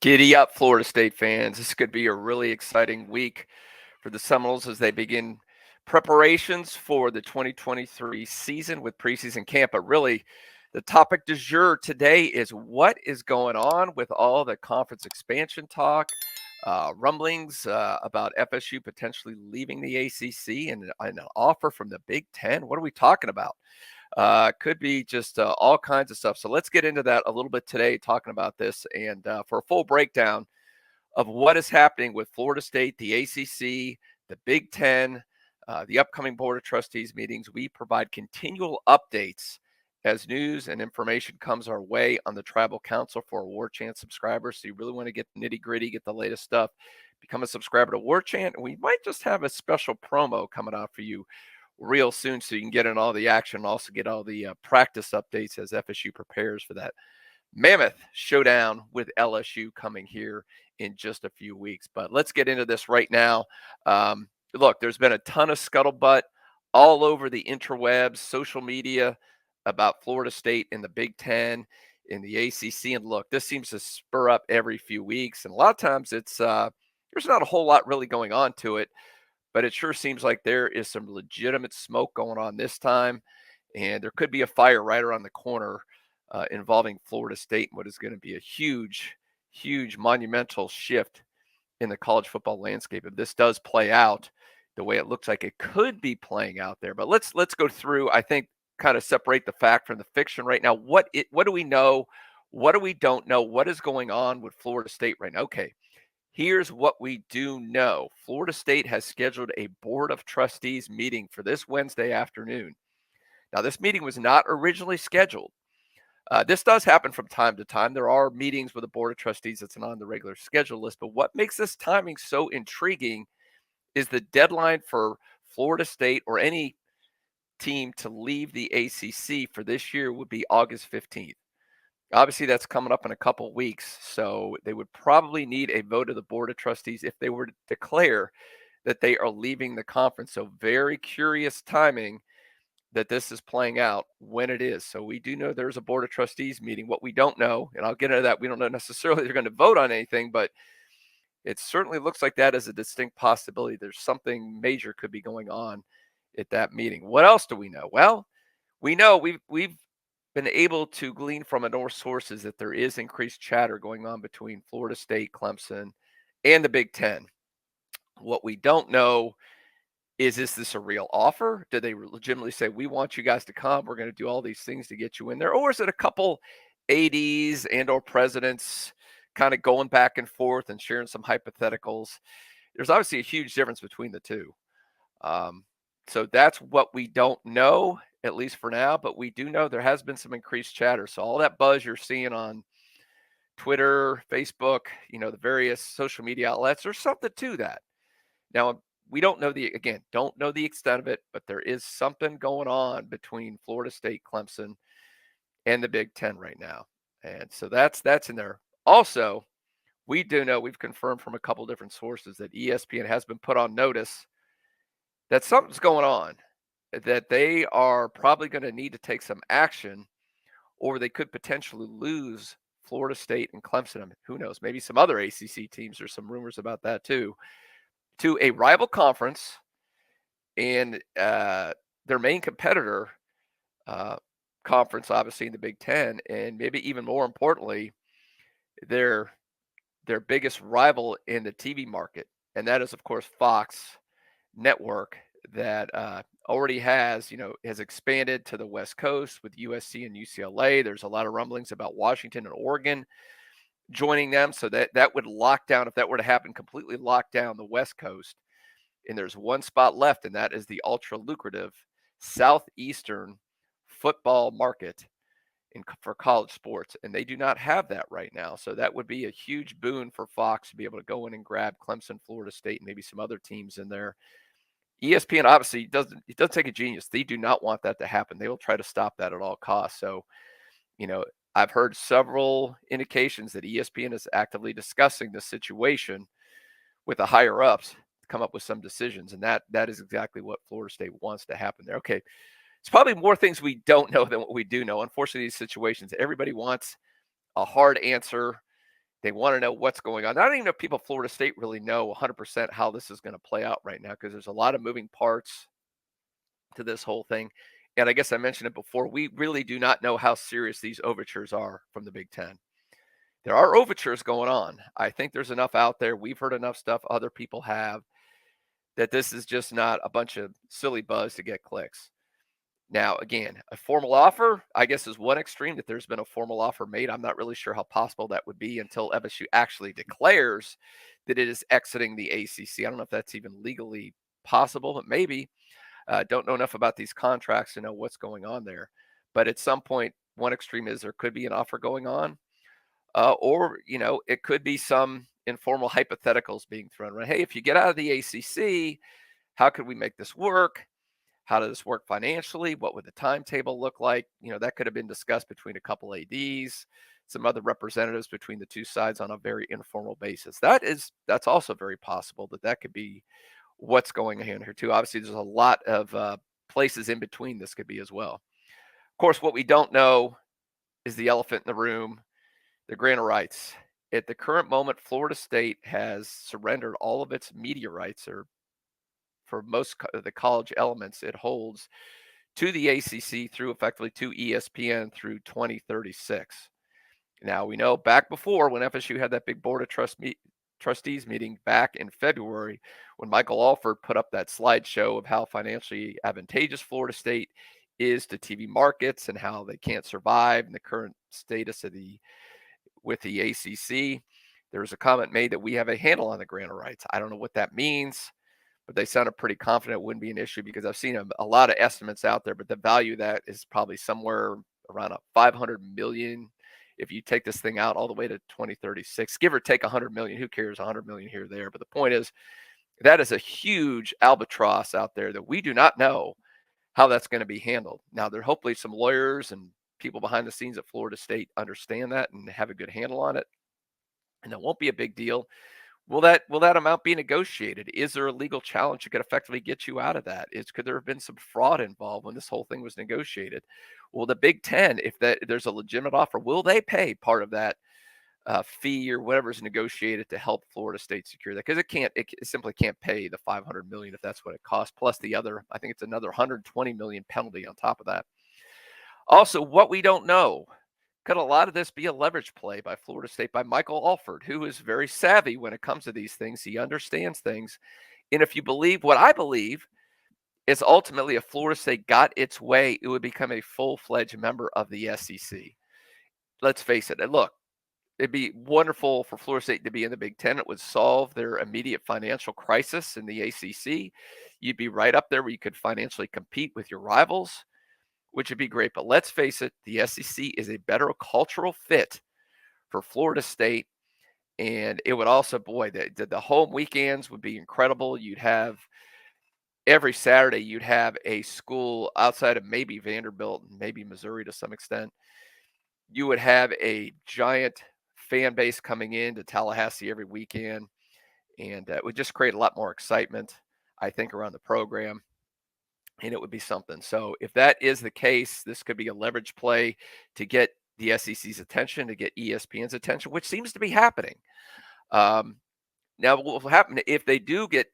Giddy up, Florida State fans. This could be a really exciting week for the Seminoles as they begin preparations for the 2023 season with preseason camp. But really, the topic du jour today is what is going on with all the conference expansion talk, rumblings about FSU potentially leaving the ACC and an offer from the Big Ten. What are we talking about? Could be just all kinds of stuff. So let's get into that a little bit today, talking about this. And for a full breakdown of what is happening with Florida State, the ACC, the Big Ten, the upcoming Board of Trustees meetings, we provide continual updates as news and information comes our way on the Tribal Council for Warchant subscribers. So you really want to get the nitty gritty, get the latest stuff, become a subscriber to Warchant. And we might just have a special promo coming out for you real soon so you can get in all the action and also get all the practice updates as FSU prepares for that mammoth showdown with LSU coming here in just a few weeks. But let's get into this right now. Look, there's been a ton of scuttlebutt all over the interwebs, social media about Florida State and the Big Ten in the ACC. And look, this seems to spur up every few weeks. And a lot of times it's there's not a whole lot really going on to it, but it sure seems like there is some legitimate smoke going on this time. And there could be a fire right around the corner involving Florida State and what is going to be a huge, huge monumental shift in the college football landscape. If this does play out the way it looks like it could be playing out there. But let's go through, I think, kind of separate the fact from the fiction right now. What do we know? What do we don't know? What is going on with Florida State right now? Okay. Here's what we do know. Florida State has scheduled a Board of Trustees meeting for this Wednesday afternoon. Now, this meeting was not originally scheduled. This does happen from time to time. There are meetings with the Board of Trustees that's not on the regular schedule list. But what makes this timing so intriguing is the deadline for Florida State or any team to leave the ACC for this year would be August 15th. Obviously, that's coming up in a couple weeks. So they would probably need a vote of the Board of Trustees if they were to declare that they are leaving the conference. So very curious timing that this is playing out when it is. So we do know there's a Board of Trustees meeting. What we don't know, and I'll get into that, we don't know necessarily they're going to vote on anything, but it certainly looks like that is a distinct possibility. There's something major could be going on at that meeting. What else do we know? Well, we know we've been able to glean from enough sources that there is increased chatter going on between Florida State, Clemson, and the Big Ten. What we don't know is this a real offer? Did they legitimately say, we want you guys to come? We're going to do all these things to get you in there. Or is it a couple ADs and or presidents kind of going back and forth and sharing some hypotheticals? There's obviously a huge difference between the two. So that's what we don't know, at least for now. But we do know there has been some increased chatter. So all that buzz you're seeing on Twitter, Facebook, the various social media outlets, there's something to that. Now, we don't know don't know the extent of it, but there is something going on between Florida State, Clemson, and the Big Ten right now. And so that's in there. Also, we do know, we've confirmed from a couple different sources that ESPN has been put on notice that something's going on, that they are probably going to need to take some action, or they could potentially lose Florida State and Clemson. I mean, who knows? Maybe some other ACC teams. There's some rumors about that too, to a rival conference and their main competitor conference, obviously in the Big Ten, and maybe even more importantly, their biggest rival in the TV market, and that is, of course, Fox Network, that already has expanded to the West Coast with USC and UCLA. There's a lot of rumblings about Washington and Oregon joining them, so that would lock down, if that were to happen, completely lock down the West Coast. And there's one spot left, and that is the ultra lucrative Southeastern football market for college sports. And they do not have that right now. So that would be a huge boon for Fox to be able to go in and grab Clemson, Florida State, and maybe some other teams in there. ESPN obviously doesn't take a genius. They do not want that to happen. They will try to stop that at all costs. So, I've heard several indications that ESPN is actively discussing the situation with the higher ups, come up with some decisions, and that is exactly what Florida State wants to happen there. Okay, it's probably more things we don't know than what we do know. Unfortunately, these situations, everybody wants a hard answer. They want to know what's going on. I don't even know if people at Florida State really know 100% how this is going to play out right now because there's a lot of moving parts to this whole thing. And I guess I mentioned it before. We really do not know how serious these overtures are from the Big Ten. There are overtures going on. I think there's enough out there. We've heard enough stuff other people have that this is just not a bunch of silly buzz to get clicks. Now, again, a formal offer, I guess, is one extreme that there's been a formal offer made. I'm not really sure how possible that would be until FSU actually declares that it is exiting the ACC. I don't know if that's even legally possible, but maybe. Don't know enough about these contracts to know what's going on there. But at some point, one extreme is there could be an offer going on, or it could be some informal hypotheticals being thrown around. Hey, if you get out of the ACC, how could we make this work? How does this work financially? What would the timetable look like? That could have been discussed between a couple ADs, some other representatives between the two sides on a very informal basis. That's also very possible that could be what's going on here too. Obviously, there's a lot of places in between this could be as well. Of course, what we don't know is the elephant in the room, the grant of rights. At the current moment, Florida State has surrendered all of its media rights, or for most of the college elements it holds, to the ACC through effectively to ESPN through 2036. Now, we know back before when FSU had that big board of trustees meeting back in February, when Michael Alford put up that slideshow of how financially advantageous Florida State is to TV markets and how they can't survive in the current status of with the ACC. There was a comment made that we have a handle on the grant of rights. I don't know what that means, but they sounded pretty confident it wouldn't be an issue because I've seen a lot of estimates out there, but the value of that is probably somewhere around a 500 million. If you take this thing out all the way to 2036, give or take 100 million, who cares? 100 million here or there. But the point is, that is a huge albatross out there that we do not know how that's going to be handled. Now, there hopefully some lawyers and people behind the scenes at Florida State understand that and have a good handle on it, and it won't be a big deal. Will that amount be negotiated? Is there a legal challenge that could effectively get you out of that? Could there have been some fraud involved when this whole thing was negotiated? Will the Big Ten, if there's a legitimate offer, will they pay part of that fee or whatever is negotiated to help Florida State secure that? Because it simply can't pay the 500 million if that's what it costs. Plus the other, I think it's another 120 million penalty on top of that. Also, what we don't know, could a lot of this be a leverage play by Florida State, by Michael Alford, who is very savvy when it comes to these things? He understands things. And if you believe what I believe, is ultimately if Florida State got its way, it would become a full-fledged member of the SEC. Let's face it. And look, it'd be wonderful for Florida State to be in the Big Ten. It would solve their immediate financial crisis in the ACC. You'd be right up there where you could financially compete with your rivals, which would be great. But let's face it, the SEC is a better cultural fit for Florida State. And it would also, boy, the home weekends would be incredible. You'd have every Saturday, you'd have a school outside of maybe Vanderbilt and maybe Missouri to some extent. You would have a giant fan base coming in to Tallahassee every weekend. And it would just create a lot more excitement, I think, around the program. And it would be something. So if that is the case, this could be a leverage play to get the SEC's attention, to get ESPN's attention, which seems to be happening. Now, what will happen if they do get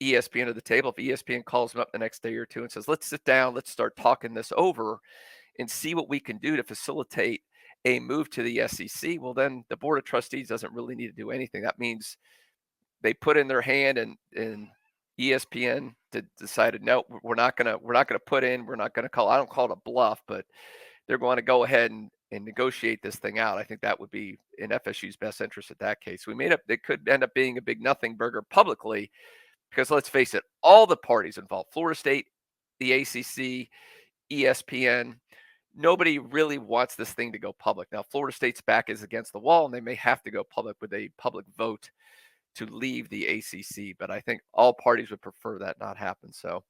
ESPN to the table? If ESPN calls them up the next day or two and says, let's sit down, let's start talking this over and see what we can do to facilitate a move to the SEC, well, then the Board of Trustees doesn't really need to do anything. That means they put in their hand and ESPN decided, no, we're not gonna put in, we're not gonna call. I don't call it a bluff, but they're going to go ahead and negotiate this thing out. I think that would be in FSU's best interest at that case. It could end up being a big nothing burger publicly, because let's face it, all the parties involved, Florida State, the ACC, ESPN, nobody really wants this thing to go public. Now, Florida State's back is against the wall, and they may have to go public with a public vote to leave the ACC, but I think all parties would prefer that not happen. So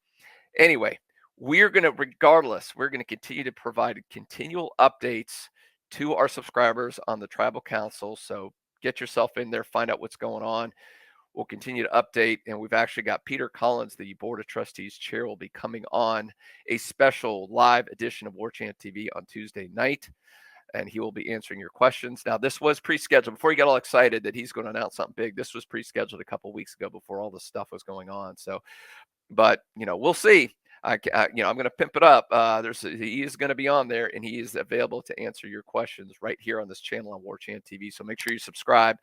anyway, we're going to continue to provide continual updates to our subscribers on the Tribal Council. So get yourself in there, find out what's going on. We'll continue to update, and we've actually got Peter Collins, the Board of Trustees chair, will be coming on a special live edition of Warchant TV on Tuesday night. and he will be answering your questions. Now, this was pre-scheduled. Before you get all excited that he's going to announce something big, this was pre-scheduled a couple weeks ago before all this stuff was going on. So, but we'll see. I'm going to pimp it up. He is going to be on there, and he is available to answer your questions right here on this channel on Warchant TV. So make sure you subscribe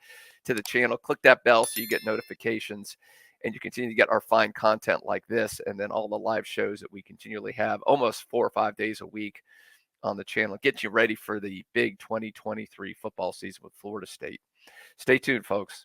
to the channel, click that bell so you get notifications, and you continue to get our fine content like this, and then all the live shows that we continually have almost 4 or 5 days a week on the channel. Get you ready for the big 2023 football season with Florida State. Stay tuned, folks.